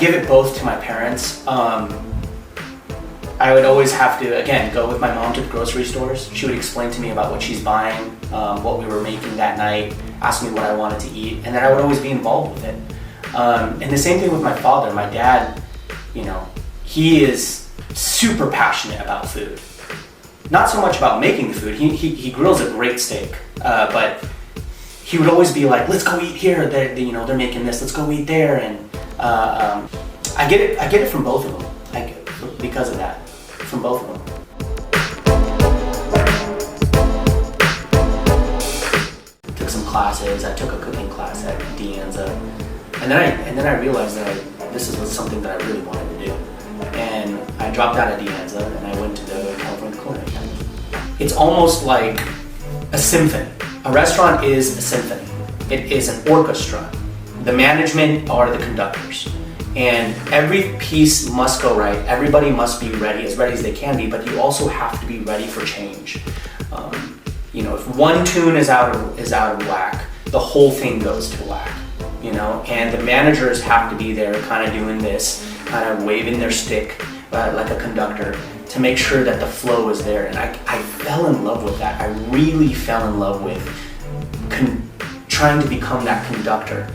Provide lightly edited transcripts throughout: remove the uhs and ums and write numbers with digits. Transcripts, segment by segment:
give it both to my parents. I would always have to, again, go with my mom to the grocery stores. She would explain to me about what she's buying, what we were making that night, ask me what I wanted to eat, and then I would always be involved with it. And the same thing with my father. My dad, you know, he is super passionate about food. Not so much about making the food. He grills a great steak, but he would always be like, "Let's go eat here. They're making this. Let's go eat there." And I get it from both of them. Because of that, from both of them. Took some classes. I took a cooking class at De Anza, and then I realized that this was something that I really wanted to do. And I dropped out of De Anza and I went to the California Culinary Academy. It's almost like a symphony. A restaurant is a symphony. It is an orchestra. The management are the conductors. And every piece must go right. Everybody must be ready as they can be, but you also have to be ready for change. You know, if one tune is out of whack, the whole thing goes to whack. You know, and the managers have to be there kind of doing this, kind of waving their stick like a conductor to make sure that the flow is there. And I fell in love with that. I really fell in love with trying to become that conductor.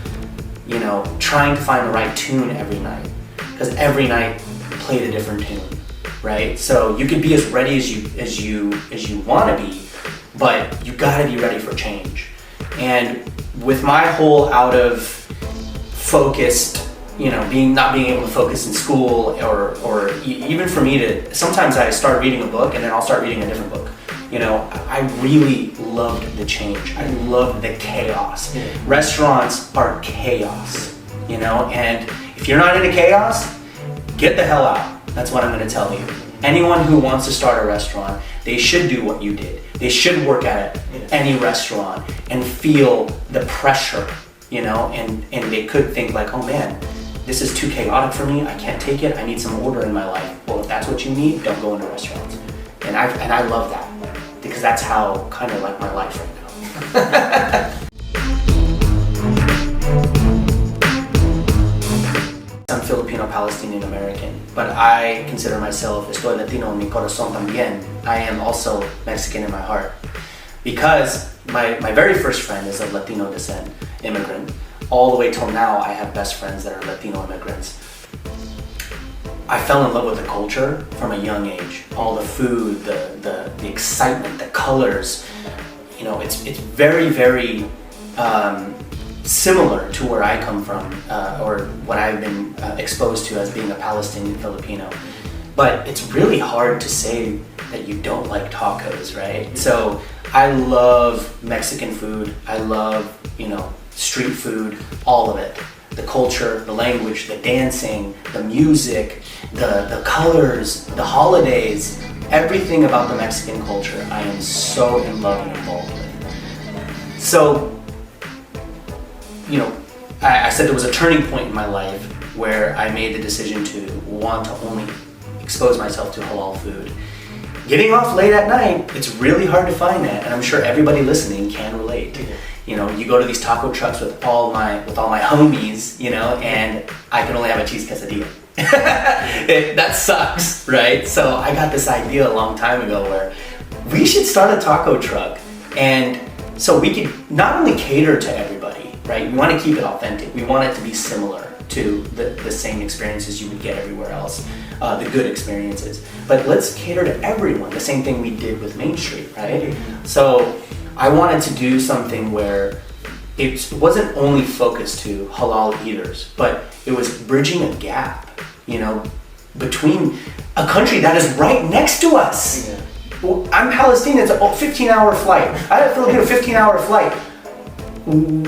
You know, trying to find the right tune every night, because every night played a different tune, right? So you could be as ready as you want to be, but you got to be ready for change. And with my whole out of focused, you know, not being able to focus in school, or even for me to, sometimes I start reading a book and then I'll start reading a different book. You know, I really loved the change. I loved the chaos. Restaurants are chaos, you know, and if you're not into chaos, get the hell out. That's what I'm going to tell you. Anyone who wants to start a restaurant, they should do what you did. They should work at any restaurant and feel the pressure, you know, and they could think like, oh man, this is too chaotic for me. I can't take it. I need some order in my life. Well, if that's what you need, don't go into restaurants. And I love that, because that's how kind of like my life right now. I'm Filipino-Palestinian American, but I consider myself estoy Latino en mi corazón también. I am also Mexican in my heart, because my very first friend is of Latino descent, immigrant. All the way till now, I have best friends that are Latino immigrants. I fell in love with the culture from a young age. All the food, the excitement, the colors. You know, it's very, very similar to where I come from, or what I've been exposed to as being a Palestinian Filipino. But it's really hard to say that you don't like tacos, right? So I love Mexican food. I love, you know, street food, all of it. The culture, the language, the dancing, the music, the colors, the holidays, everything about the Mexican culture I am so in love and involved with. So, you know, I said there was a turning point in my life where I made the decision to want to only expose myself to halal food. Getting off late at night, it's really hard to find that, and I'm sure everybody listening can relate. You know, you go to these taco trucks with all my homies, you know, and I can only have a cheese quesadilla. That sucks, right? So I got this idea a long time ago where we should start a taco truck, and so we could not only cater to everybody, right? We want to keep it authentic. We want it to be similar to the same experiences you would get everywhere else, the good experiences. But let's cater to everyone, the same thing we did with Main Street, right? So I wanted to do something where it wasn't only focused to halal eaters, but it was bridging a gap, you know, between a country that is right next to us. Yeah. Well, I'm Palestinian, it's a 15-hour flight. I have Filipino, 15-hour flight.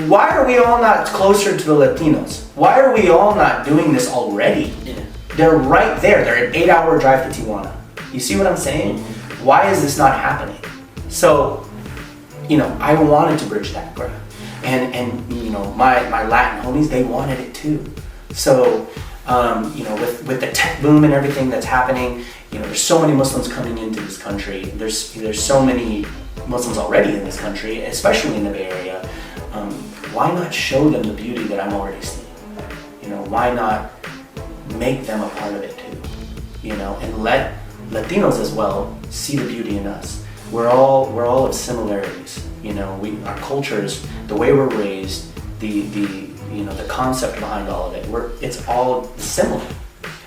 Why are we all not closer to the Latinos? Why are we all not doing this already? Yeah. They're right there. They're an 8-hour drive to Tijuana. You see what I'm saying? Mm-hmm. Why is this not happening? So, you know, I wanted to bridge that gap. And you know, my Latin homies, they wanted it too. So, you know, with the tech boom and everything that's happening, you know, there's so many Muslims coming into this country. There's so many Muslims already in this country, especially in the Bay Area. Why not show them the beauty that I'm already seeing? You know, why not make them a part of it too, you know, and let Latinos as well see the beauty in us. We're all of similarities, you know. Our cultures, the way we're raised, the concept behind all of it, it's all similar.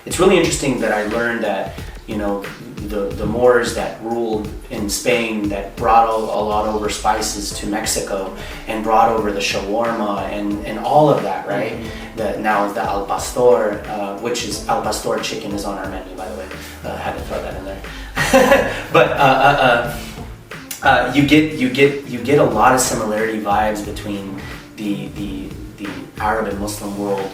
It's really interesting that I learned that, you know, the Moors that ruled in Spain, that brought a lot over spices to Mexico and brought over the shawarma and all of that, right? That now is the al pastor, which is al pastor chicken is on our menu, by the way. Had to throw that in there. But you get a lot of similarity vibes between the Arab and Muslim world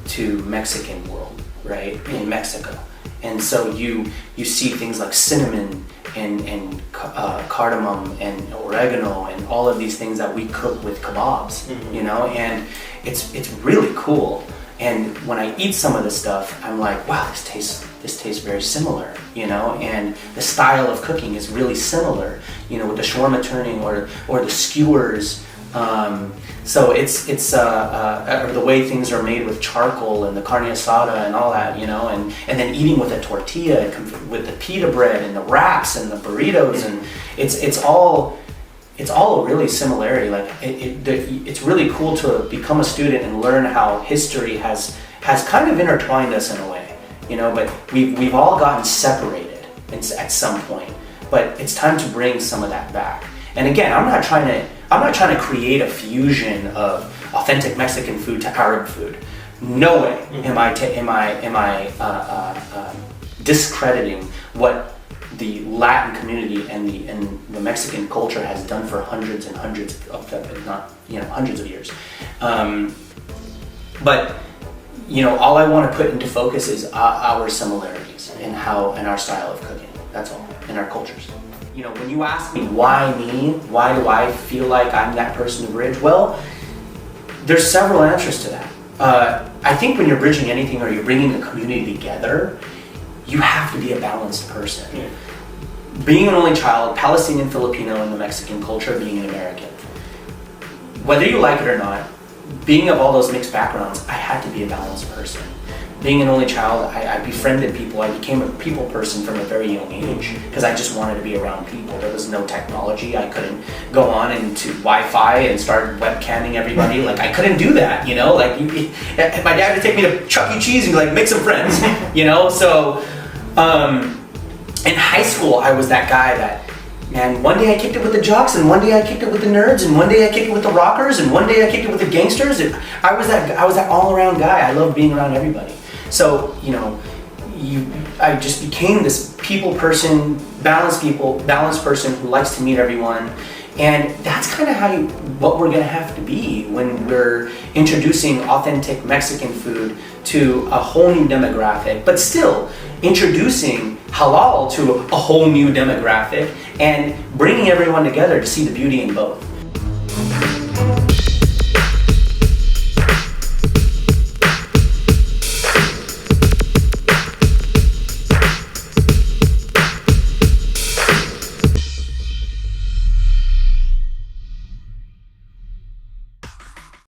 to Mexican world, right? In Mexico. And so you see things like cinnamon and cardamom and oregano and all of these things that we cook with kebabs, you know, and it's really cool. And when I eat some of this stuff, I'm like, wow, this tastes very similar, you know, and the style of cooking is really similar, you know, with the shawarma turning or the skewers. So it's or the way things are made with charcoal and the carne asada and all that, you know, and then eating with a tortilla with the pita bread and the wraps and the burritos, and it's all a really similarity. Like it's really cool to become a student and learn how history has kind of intertwined us in a way, you know, but we've all gotten separated at some point, but it's time to bring some of that back. And again, I'm not trying to create a fusion of authentic Mexican food to Arab food. No way am I discrediting what the Latin community and the Mexican culture has done for hundreds and hundreds of, if not, you know, hundreds of years. But you know, all I want to put into focus is our similarities and our style of cooking. That's all, in our cultures. You know, when you ask me why me, why do I feel like I'm that person to bridge? Well, there's several answers to that. I think when you're bridging anything or you're bringing a community together, you have to be a balanced person. Yeah. Being an only child, Palestinian, Filipino, in the Mexican culture, being an American. Whether you like it or not, being of all those mixed backgrounds, I had to be a balanced person. Being an only child, I befriended people. I became a people person from a very young age because I just wanted to be around people. There was no technology. I couldn't go on into Wi-Fi and start webcamming everybody. Like, I couldn't do that, you know? Like, my dad would take me to Chuck E. Cheese and be like, make some friends, you know? So, in high school, I was that guy that, man, one day I kicked it with the jocks, and one day I kicked it with the nerds, and one day I kicked it with the rockers, and one day I kicked it with the gangsters. And I was that all-around guy. I loved being around everybody. So, you know, I just became this people person, balanced person who likes to meet everyone. And that's kind of what we're going to have to be when we're introducing authentic Mexican food to a whole new demographic, but still introducing halal to a whole new demographic and bringing everyone together to see the beauty in both.